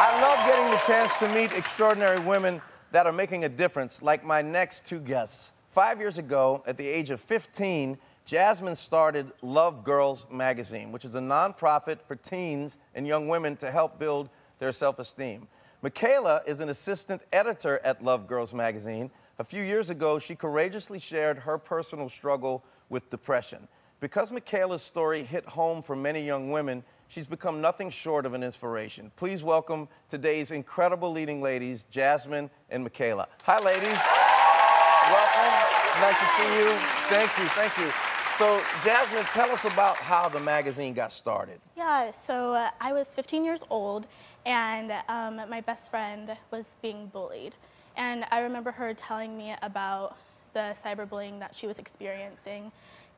I love getting the chance to meet extraordinary women that are making a difference, like my next two guests. 5 years ago, at the age of 15, Jasmine started Love Girls magazine, which is a nonprofit for teens and young women to help build their self-esteem. Makayla is an assistant editor at Love Girls magazine. A few years ago, she courageously shared her personal struggle with depression. Because Makayla's story hit home for many young women, she's become nothing short of an inspiration. Please welcome today's incredible leading ladies, Jasmine and Makayla. Hi, ladies. Welcome. Nice to see you. Thank you, thank you. So, Jasmine, tell us about how the magazine got started. Yeah, so I was 15 years old, and my best friend was being bullied. And I remember her telling me about the cyberbullying that she was experiencing.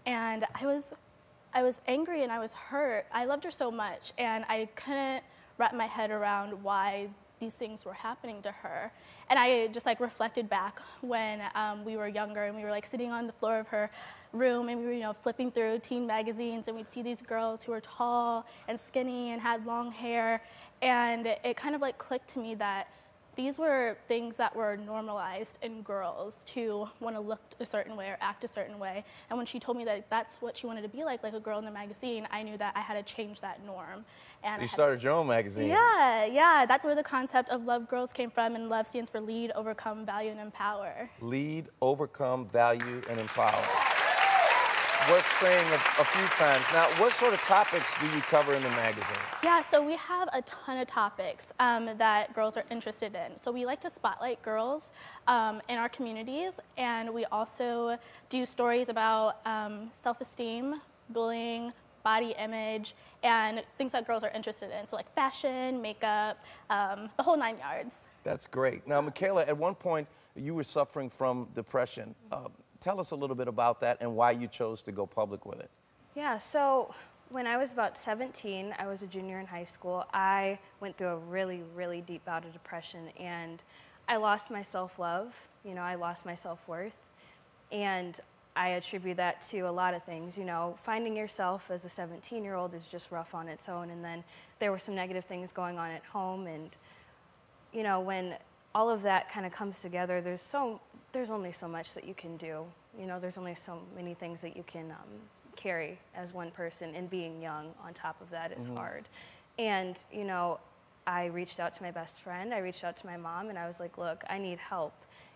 And I was angry and I was hurt. I loved her so much, and I couldn't wrap my head around why these things were happening to her. And I just reflected back when we were younger and we were sitting on the floor of her room and we were flipping through teen magazines, and we'd see these girls who were tall and skinny and had long hair, and it kind of clicked to me that these were things that were normalized in girls to want to look a certain way or act a certain way. And when she told me that that's what she wanted to be like a girl in the magazine, I knew that I had to change that norm. And so you started your own magazine. Yeah. That's where the concept of Love Girls came from, and love stands for lead, overcome, value, and empower. Lead, overcome, value, and empower. Worth saying a few times. Now, what sort of topics do you cover in the magazine? Yeah, so we have a ton of topics that girls are interested in. So we like to spotlight girls in our communities, and we also do stories about self-esteem, bullying, body image, and things that girls are interested in. So fashion, makeup, the whole 9 yards. That's great. Now, Makayla, at one point, you were suffering from depression. Tell us a little bit about that and why you chose to go public with it. Yeah, so when I was about 17, I was a junior in high school. I went through a really, really deep bout of depression, and I lost my self-love. I lost my self-worth, and I attribute that to a lot of things. Finding yourself as a 17-year-old is just rough on its own, and then there were some negative things going on at home, and when all of that kind of comes together, there's only so much that you can do. There's only so many things that you can carry as one person, and being young on top of that is hard. And, I reached out to my best friend, I reached out to my mom, and I was like, look, I need help.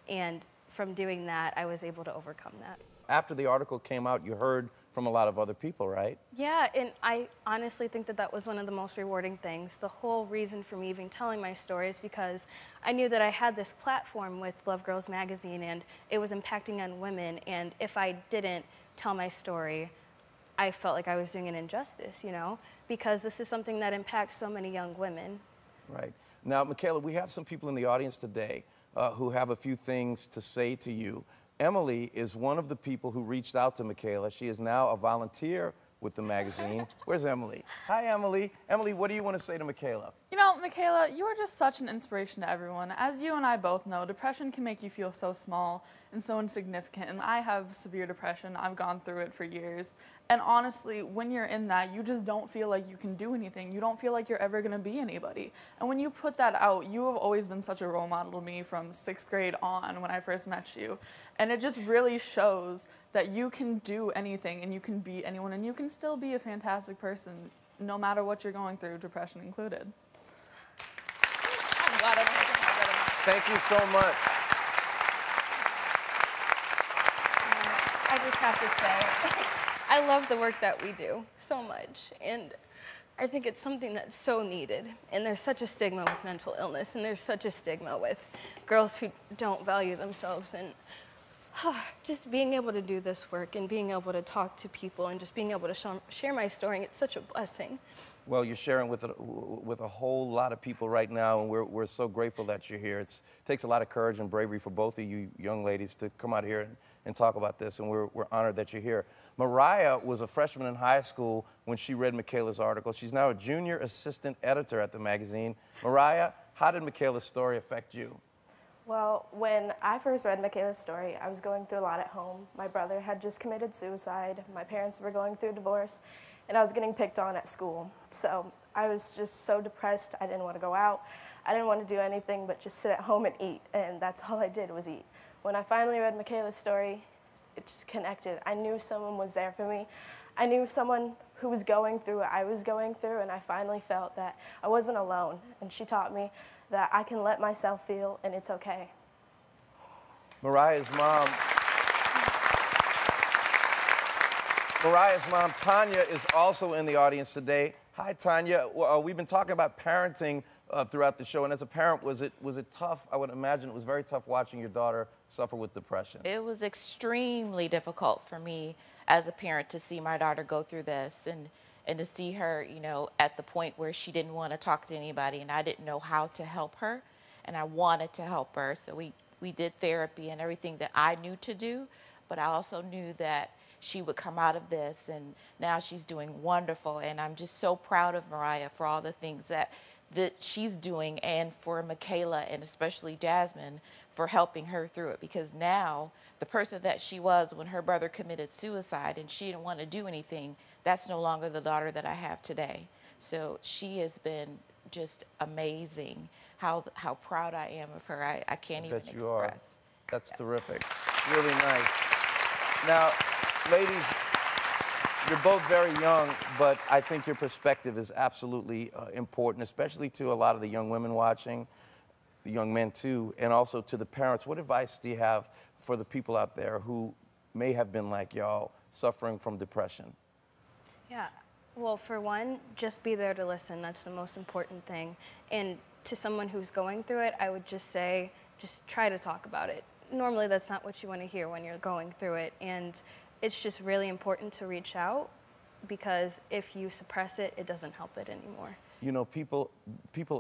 And from doing that, I was able to overcome that. After the article came out, you heard from a lot of other people, right? Yeah, and I honestly think that that was one of the most rewarding things. The whole reason for me even telling my story is because I knew that I had this platform with Love Girls magazine, and it was impacting on women, and if I didn't tell my story, I felt like I was doing an injustice, because this is something that impacts so many young women. Right. Now, Makayla, we have some people in the audience today who have a few things to say to you. Emily is one of the people who reached out to Makayla. She is now a volunteer with the magazine. Where's Emily? Hi, Emily. Emily, what do you want to say to Makayla? Makayla, you are just such an inspiration to everyone. As you and I both know, depression can make you feel so small and so insignificant, and I have severe depression. I've gone through it for years, and honestly, when you're in that, you just don't feel like you can do anything. You don't feel like you're ever going to be anybody. And when you put that out, you have always been such a role model to me from 6th grade on when I first met you, and it just really shows that you can do anything, and you can be anyone, and you can still be a fantastic person, no matter what you're going through, depression included. Thank you so much. I just have to say, I love the work that we do so much, and I think it's something that's so needed. And there's such a stigma with mental illness, and there's such a stigma with girls who don't value themselves, and just being able to do this work and being able to talk to people and just being able to share my story, it's such a blessing. Well, you're sharing with a whole lot of people right now, and we're so grateful that you're here. It takes a lot of courage and bravery for both of you young ladies to come out here and talk about this, and we're honored that you're here. Mariah was a freshman in high school when she read Makayla's article. She's now a junior assistant editor at the magazine. Mariah, how did Makayla's story affect you? Well, when I first read Makayla's story, I was going through a lot at home. My brother had just committed suicide, my parents were going through a divorce, and I was getting picked on at school. So I was just so depressed. I didn't want to go out. I didn't want to do anything but just sit at home and eat, and that's all I did was eat. When I finally read Makayla's story, it just connected. I knew someone was there for me. I knew someone who was going through what I was going through, and I finally felt that I wasn't alone. And she taught me that I can let myself feel, and it's okay. Mariah's mom, Tanya, is also in the audience today. Hi, Tanya. We've been talking about parenting throughout the show, and as a parent, was it tough? I would imagine it was very tough watching your daughter suffer with depression. It was extremely difficult for me as a parent to see my daughter go through this and to see her, you know, at the point where she didn't want to talk to anybody, and I didn't know how to help her, and I wanted to help her. So we did therapy and everything that I knew to do, but I also knew that she would come out of this, and now she's doing wonderful, and I'm just so proud of Mariah for all the things that she's doing, and for Makayla and especially Jasmine for helping her through it, because now the person that she was when her brother committed suicide and she didn't want to do anything, that's no longer the daughter that I have today. So she has been just amazing. How proud I am of her. I can't even express. You are. That's terrific. Really nice. Now, ladies, you're both very young, but I think your perspective is absolutely important, especially to a lot of the young women watching, the young men too, and also to the parents. What advice do you have for the people out there who may have been like y'all, suffering from depression? Yeah, well, for one, just be there to listen. That's the most important thing. And to someone who's going through it, I would just say, just try to talk about it. Normally, that's not what you want to hear when you're going through it. And it's just really important to reach out, because if you suppress it, it doesn't help it anymore. You know, people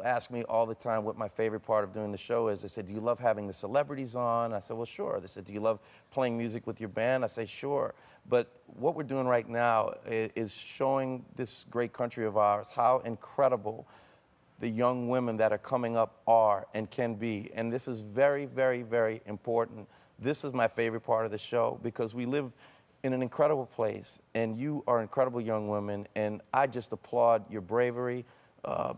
ask me all the time what my favorite part of doing the show is. They said, do you love having the celebrities on? I said, well, sure. They said, do you love playing music with your band? I say, sure. But what we're doing right now is showing this great country of ours how incredible the young women that are coming up are and can be. And this is very, very, very important. This is my favorite part of the show, because we live in an incredible place, and you are incredible young women, and I just applaud your bravery,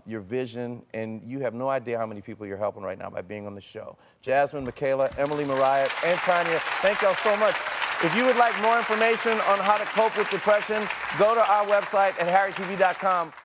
your vision, and you have no idea how many people you're helping right now by being on the show. Jasmine, Makayla, Emily, Mariah, and Tanya, thank y'all so much. If you would like more information on how to cope with depression, go to our website at harrytv.com.